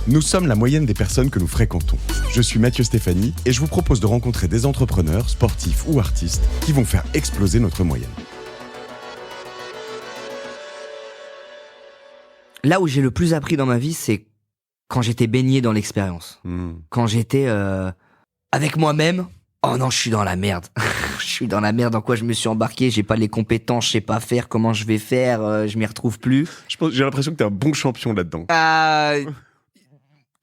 Nous sommes la moyenne des personnes que nous fréquentons. Je suis Mathieu Stéphanie et je vous propose de rencontrer des entrepreneurs, sportifs ou artistes qui vont faire exploser notre moyenne. Là où j'ai le plus appris dans ma vie, c'est quand j'étais baigné dans l'expérience. Quand j'étais avec moi-même. Oh non, je suis dans la merde. Je suis dans la merde dans quoi je me suis embarqué. J'ai pas les compétences, je sais pas faire, comment je vais faire, je m'y retrouve plus. J'ai l'impression que t'es un bon champion là-dedans.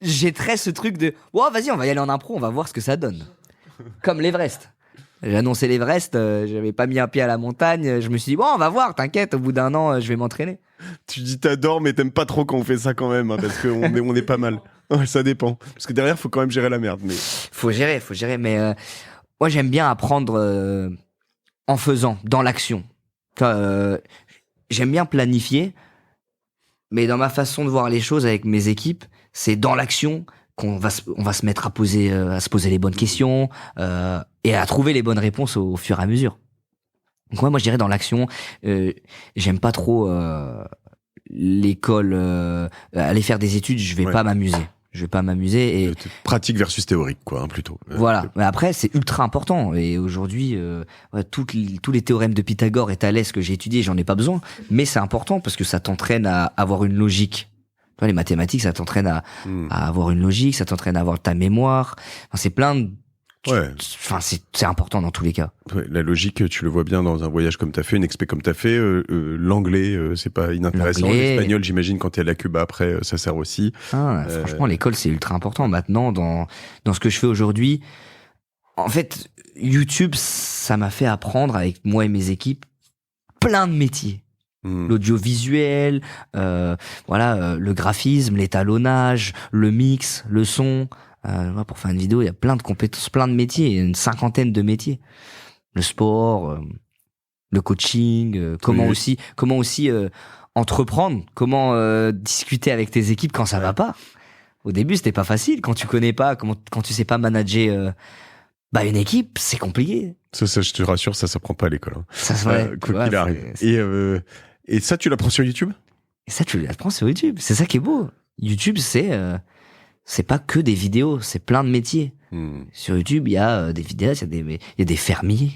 J'ai très ce truc de oh, vas-y, on va y aller en impro, on va voir ce que ça donne. Comme l'Everest. J'ai annoncé l'Everest, j'avais pas mis un pied à la montagne, je me suis dit bon, on va voir, t'inquiète, au bout d'un an, je vais m'entraîner. Tu dis t'adores, mais t'aimes pas trop quand on fait ça quand même, hein, parce qu'on est pas mal. Ouais, ça dépend. Parce que derrière, faut quand même gérer la merde. Mais... Faut gérer, mais moi j'aime bien apprendre en faisant, dans l'action. J'aime bien planifier, mais dans ma façon de voir les choses avec mes équipes, c'est dans l'action qu'on va se mettre à se poser les bonnes questions et à trouver les bonnes réponses au fur et à mesure. Donc moi je dirais dans l'action, j'aime pas trop l'école, aller faire des études, je vais pas m'amuser. Je vais pas m'amuser et pratique versus théorique quoi, hein, plutôt. Voilà. Mais après c'est ultra important et aujourd'hui tous les théorèmes de Pythagore et Thalès que j'ai étudiés, j'en ai pas besoin, mais c'est important parce que ça t'entraîne à avoir une logique. Toi, les mathématiques, ça t'entraîne à avoir une logique, ça t'entraîne à avoir ta mémoire. Enfin, c'est plein de Enfin, c'est important dans tous les cas. Ouais, la logique, tu le vois bien dans un voyage comme t'as fait, une expé comme t'as fait. L'anglais, c'est pas inintéressant. L'espagnol, j'imagine, quand t'es à la Cuba après, ça sert aussi. Franchement, l'école, c'est ultra important. Maintenant, dans ce que je fais aujourd'hui, en fait, YouTube, ça m'a fait apprendre avec moi et mes équipes plein de métiers. L'audiovisuel, le graphisme, l'étalonnage, le mix, le son. Pour faire une vidéo, il y a plein de compétences, plein de métiers, il y a une 50aine de métiers. Le sport, le coaching, comment aussi entreprendre, comment discuter avec tes équipes quand ça va pas. Au début, c'était pas facile quand tu connais pas, quand tu sais pas manager une équipe, c'est compliqué. Ça, je te rassure, ça s'apprend pas à l'école. Hein. Ça, ouais, quoi qu'il arrive. Et ça, tu l'apprends sur YouTube ? Et ça, tu l'apprends sur YouTube. C'est ça qui est beau. YouTube, c'est pas que des vidéos, c'est plein de métiers. Sur YouTube, il y a des vidéos, il y a des fermiers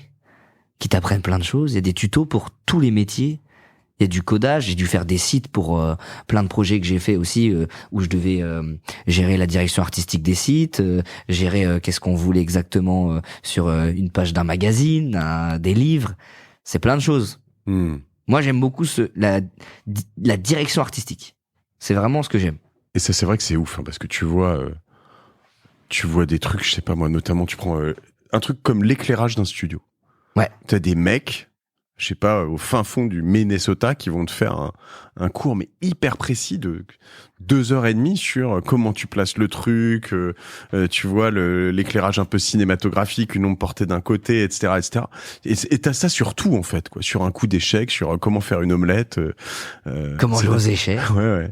qui t'apprennent plein de choses, il y a des tutos pour tous les métiers. Il y a du codage, j'ai dû faire des sites pour plein de projets que j'ai fait aussi où je devais gérer la direction artistique des sites, gérer qu'est-ce qu'on voulait exactement sur une page d'un magazine, des livres, c'est plein de choses. Moi, j'aime beaucoup la direction artistique. C'est vraiment ce que j'aime. Et ça, c'est vrai que c'est ouf, hein, parce que tu vois des trucs, je sais pas moi, notamment tu prends un truc comme l'éclairage d'un studio. Ouais. T'as des mecs, je sais pas, au fin fond du Minnesota qui vont te faire un cours mais hyper précis de 2h30 sur comment tu places le truc, tu vois l'éclairage un peu cinématographique, une ombre portée d'un côté, etc., etc. Et t'as ça sur tout en fait, quoi, sur un coup d'échec, sur comment faire une omelette. Comment jouer aux échecs. Ouais.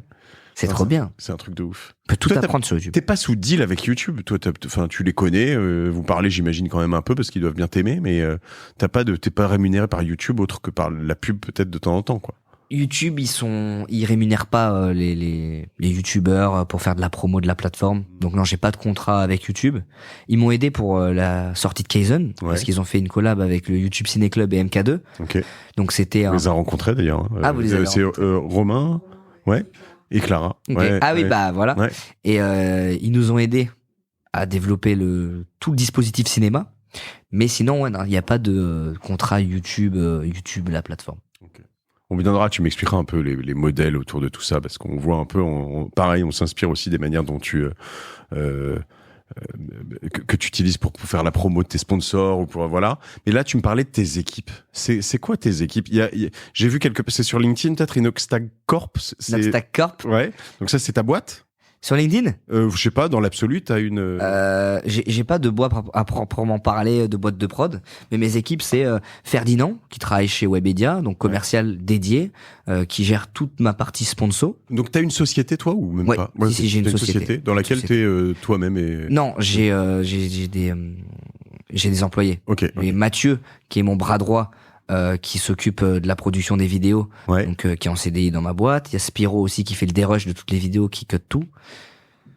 C'est trop bien. C'est un truc de ouf. On peut tout apprendre sur YouTube. T'es pas sous deal avec YouTube. Toi, tu les connais. Vous parlez, j'imagine, quand même un peu parce qu'ils doivent bien t'aimer. Mais t'es pas rémunéré par YouTube autre que par la pub peut-être de temps en temps, quoi. YouTube, ils rémunèrent pas les YouTubeurs pour faire de la promo de la plateforme. Donc non, j'ai pas de contrat avec YouTube. Ils m'ont aidé pour la sortie de Kaizen parce qu'ils ont fait une collab avec le YouTube Ciné Club et MK2. Ok. Donc c'était. On les a rencontrés d'ailleurs. Vous les avez rencontrés. C'est Romain, ouais. Et Clara. Okay. Ouais, voilà. Ouais. Et ils nous ont aidés à développer tout le dispositif cinéma. Mais sinon, il n'y a pas de contrat YouTube, la plateforme. Okay. On me donnera, tu m'expliqueras un peu les modèles autour de tout ça, parce qu'on voit un peu, pareil, on s'inspire aussi des manières dont que tu utilises pour faire la promo de tes sponsors ou pour voilà. Mais là, tu me parlais de tes équipes. C'est quoi tes équipes? J'ai vu c'est sur LinkedIn peut-être, Inoxtag Corp. Inoxtag Corp. Ouais. Donc ça, c'est ta boîte? Sur LinkedIn? Je sais pas, dans l'absolu, t'as une... J'ai pas de boîte à proprement parler, de boîte de prod, mais mes équipes, c'est Ferdinand, qui travaille chez Webedia, donc commercial dédié, qui gère toute ma partie sponsor. Donc t'as une société, toi, ou même pas? Ouais, si, j'ai une société. Dans laquelle t'es toi-même et... Non, j'ai des employés. Okay. Et Mathieu, qui est mon bras droit, qui s'occupe de la production des vidéos, donc qui est en CDI dans ma boîte. Il y a Spiro aussi qui fait le dérush de toutes les vidéos, qui cut tout.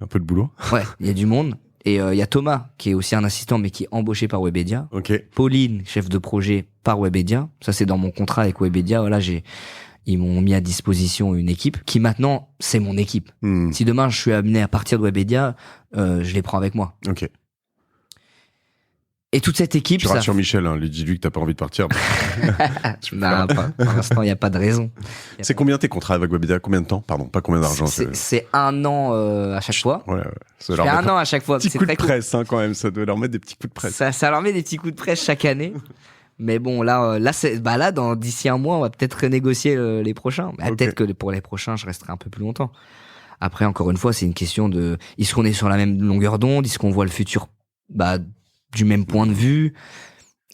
Un peu de boulot. Ouais, il y a du monde. Et il y a Thomas qui est aussi un assistant mais qui est embauché par Webedia. Pauline, chef de projet par Webedia. Ça c'est dans mon contrat avec Webedia. Voilà, ils m'ont mis à disposition une équipe qui maintenant c'est mon équipe. Si demain je suis amené à partir de Webedia, je les prends avec moi. Et toute cette équipe, tu rassures Michel, hein, lui dis-lui que t'as pas envie de partir. Non, pour l'instant, il n'y a pas de raison. C'est combien tes contrats avec Webedia? Combien de temps? Pardon, pas combien d'argent. C'est 1 an à chaque fois. Ouais. C'est 1 an à chaque fois. Petit coup de presse, hein, quand même. Ça doit leur mettre des petits coups de presse. Ça leur met des petits coups de presse chaque année. Mais bon, là, d'ici 1 mois, on va peut-être renégocier les prochains. Peut-être que pour les prochains, je resterai un peu plus longtemps. Après, encore une fois, c'est une question de, est-ce qu'on est sur la même longueur d'onde? Est-ce qu'on voit le futur, du même point de vue,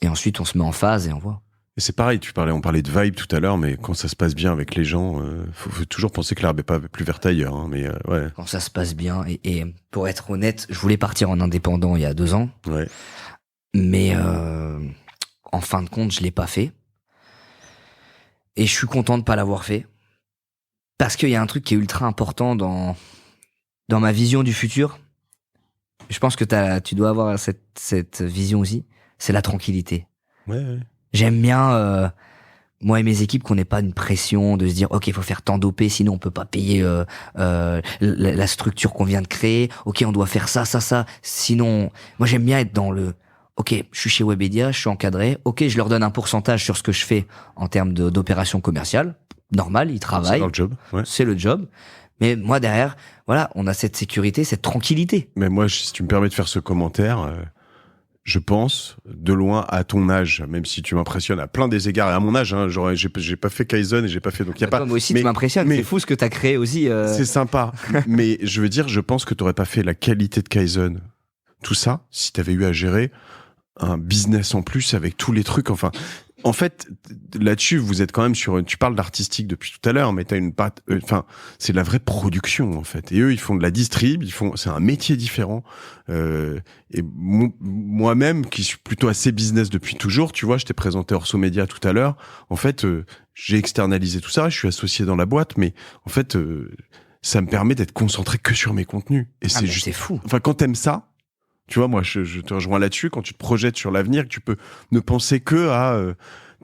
et ensuite on se met en phase et on voit. Et c'est pareil, on parlait de vibe tout à l'heure, mais quand ça se passe bien avec les gens, faut toujours penser que l'herbe est pas plus verte ailleurs. Hein, mais ouais. Quand ça se passe bien, et pour être honnête, je voulais partir en indépendant il y a 2 ans, mais en fin de compte, je l'ai pas fait. Et je suis content de pas l'avoir fait, parce qu'il y a un truc qui est ultra important dans ma vision du futur. Je pense que tu dois avoir cette vision aussi. C'est la tranquillité. Ouais. J'aime bien, moi et mes équipes, qu'on n'ait pas une pression de se dire, OK, il faut faire tant d'OP, sinon on peut pas payer la structure qu'on vient de créer. OK, on doit faire ça. Sinon, moi j'aime bien être dans le, OK, je suis chez Webedia, je suis encadré. OK, je leur donne un pourcentage sur ce que je fais en termes d'opération commerciale. Normal, ils travaillent. C'est leur job. Ouais. C'est le job. Mais moi, derrière, voilà, on a cette sécurité, cette tranquillité. Mais moi, si tu me permets de faire ce commentaire, je pense, de loin, à ton âge, même si tu m'impressionnes à plein des égards, et à mon âge, hein, j'ai pas fait Kaizen et j'ai pas fait, donc il y a pas. Moi aussi, tu m'impressionnes. C'est fou ce que t'as créé aussi. C'est sympa. Mais je veux dire, je pense que t'aurais pas fait la qualité de Kaizen, tout ça, si t'avais eu à gérer un business en plus avec tous les trucs, enfin. En fait, là-dessus, vous êtes quand même tu parles d'artistique depuis tout à l'heure, mais t'as une patte, c'est de la vraie production, en fait. Et eux, ils font de la distrib, c'est un métier différent. Et moi-même, qui suis plutôt assez business depuis toujours, tu vois, je t'ai présenté Orso Média tout à l'heure. En fait, j'ai externalisé tout ça, je suis associé dans la boîte, mais en fait, ça me permet d'être concentré que sur mes contenus. Et c'est fou. Enfin, quand t'aimes ça, tu vois, moi, je te rejoins là-dessus. Quand tu te projettes sur l'avenir, que tu peux ne penser que à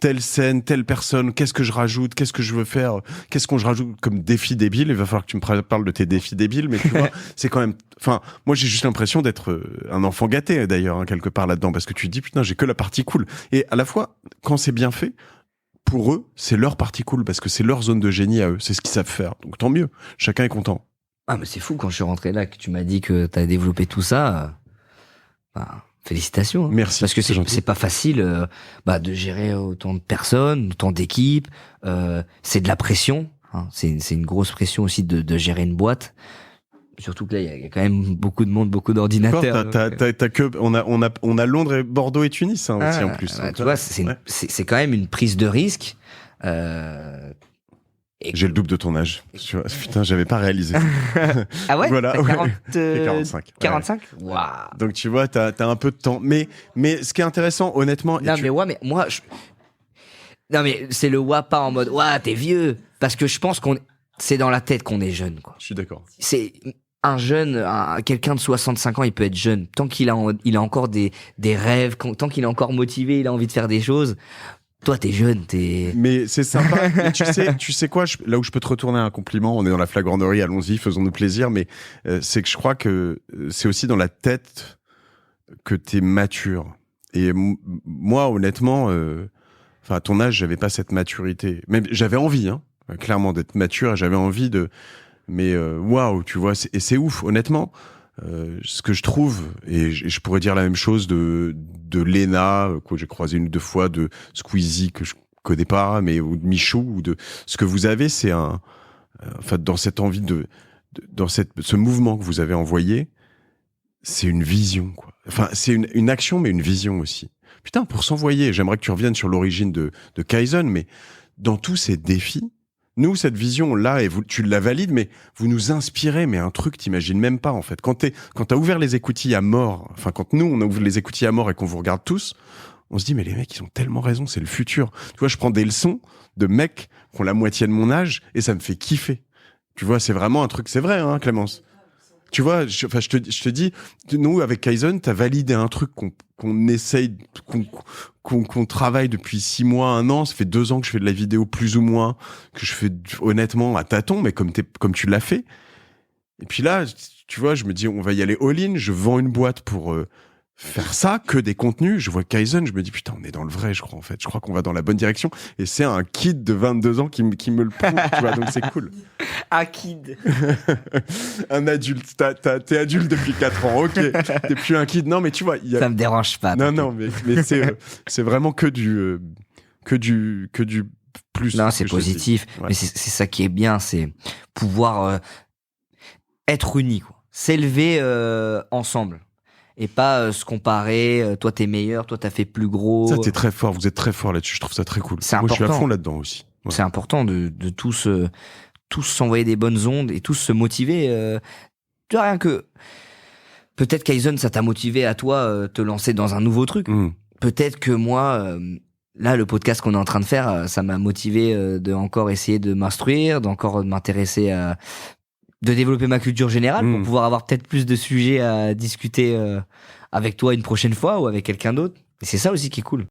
telle scène, telle personne, qu'est-ce que je rajoute, qu'est-ce que je veux faire, qu'est-ce qu'on je rajoute comme défi débile. Il va falloir que tu me parles de tes défis débiles, mais tu vois, c'est quand même. Enfin, moi, j'ai juste l'impression d'être un enfant gâté, d'ailleurs, hein, quelque part là-dedans, parce que tu te dis, putain, j'ai que la partie cool. Et à la fois, quand c'est bien fait, pour eux, c'est leur partie cool, parce que c'est leur zone de génie à eux, c'est ce qu'ils savent faire. Donc tant mieux, chacun est content. Ah, mais c'est fou quand je suis rentré là, que tu m'as dit que t'as développé tout ça. Félicitations. Hein. Merci. Parce que c'est pas facile de gérer autant de personnes, autant d'équipes. C'est de la pression. Hein. C'est une grosse pression aussi de gérer une boîte. Surtout que là, il y a quand même beaucoup de monde, beaucoup d'ordinateurs. On a Londres, et Bordeaux et Tunis hein, aussi en plus. Tu vois, c'est quand même une prise de risque. J'ai le double de ton âge. Putain, j'avais pas réalisé. Ah ouais? Voilà. 45. 45? Ouais. Wow. Donc tu vois, t'as un peu de temps. Mais ce qui est intéressant, honnêtement. Mais moi, non mais c'est le pas en mode t'es vieux. Parce que je pense c'est dans la tête qu'on est jeune, quoi. Je suis d'accord. C'est un jeune, quelqu'un de 65 ans, il peut être jeune. Tant qu'il a encore des rêves, tant qu'il est encore motivé, il a envie de faire des choses. Toi, t'es jeune, Mais c'est sympa. Mais tu sais quoi, là où je peux te retourner un compliment, on est dans la flagornerie, allons-y, faisons-nous plaisir, mais c'est que je crois que c'est aussi dans la tête que t'es mature. Et moi, honnêtement, à ton âge, j'avais pas cette maturité. Même j'avais envie, hein, clairement, d'être mature, et j'avais envie de... Mais waouh, tu vois, et c'est ouf, honnêtement. Ce que je trouve, et je pourrais dire la même chose de Léna, que j'ai croisé 1 ou 2 fois, de Squeezie, que je connais pas, mais ou de Michou, ou de ce que vous avez, c'est dans cette envie dans ce mouvement que vous avez envoyé, c'est une vision, quoi. Enfin, c'est une action, mais une vision aussi. Putain, pour s'envoyer, j'aimerais que tu reviennes sur l'origine de Kaizen, mais dans tous ces défis, nous, cette vision-là, et tu la valides, mais vous nous inspirez, mais un truc, t'imagines même pas, en fait. Quand t'as ouvert les écoutilles à mort, quand nous, on ouvre les écoutilles à mort et qu'on vous regarde tous, on se dit, mais les mecs, ils ont tellement raison, c'est le futur. Tu vois, je prends des leçons de mecs qui ont la moitié de mon âge et ça me fait kiffer. Tu vois, c'est vraiment un truc, c'est vrai, hein, Clémence. Tu vois, je te dis, nous, avec Kaizen, t'as validé un truc qu'on essaye, qu'on travaille depuis 6 mois, 1 an. Ça fait 2 ans que je fais de la vidéo plus ou moins, que je fais honnêtement à tâtons, mais comme tu l'as fait. Et puis là, tu vois, je me dis, on va y aller all-in. Je vends une boîte pour faire ça, que des contenus. Je vois Kaizen, je me dis, putain, on est dans le vrai, je crois, en fait. Je crois qu'on va dans la bonne direction. Et c'est un kid de 22 ans qui me le prouve, tu vois, donc c'est cool. Un kid. Un adulte. T'es adulte depuis 4 ans, ok. T'es plus un kid. Non, mais tu vois. Ça me dérange pas. Non, mais c'est vraiment que du plus. Non, c'est positif. Ouais. Mais c'est ça qui est bien, c'est pouvoir être unis, quoi. S'élever ensemble. Et pas se comparer, toi t'es meilleur, toi t'as fait plus gros. Ça, t'es très fort, vous êtes très fort là-dessus, je trouve ça très cool. C'est Moi, important. je suis à fond là-dedans aussi. Ouais. C'est important de tous s'envoyer des bonnes ondes et tous se motiver. Tu vois, rien que... Peut-être Kaizen, ça t'a motivé à toi te lancer dans un nouveau truc. Peut-être que moi, là, le podcast qu'on est en train de faire, ça m'a motivé de encore essayer de m'instruire, d'encore m'intéresser à... de développer ma culture générale pour pouvoir avoir peut-être plus de sujets à discuter avec toi une prochaine fois ou avec quelqu'un d'autre. Et c'est ça aussi qui est cool.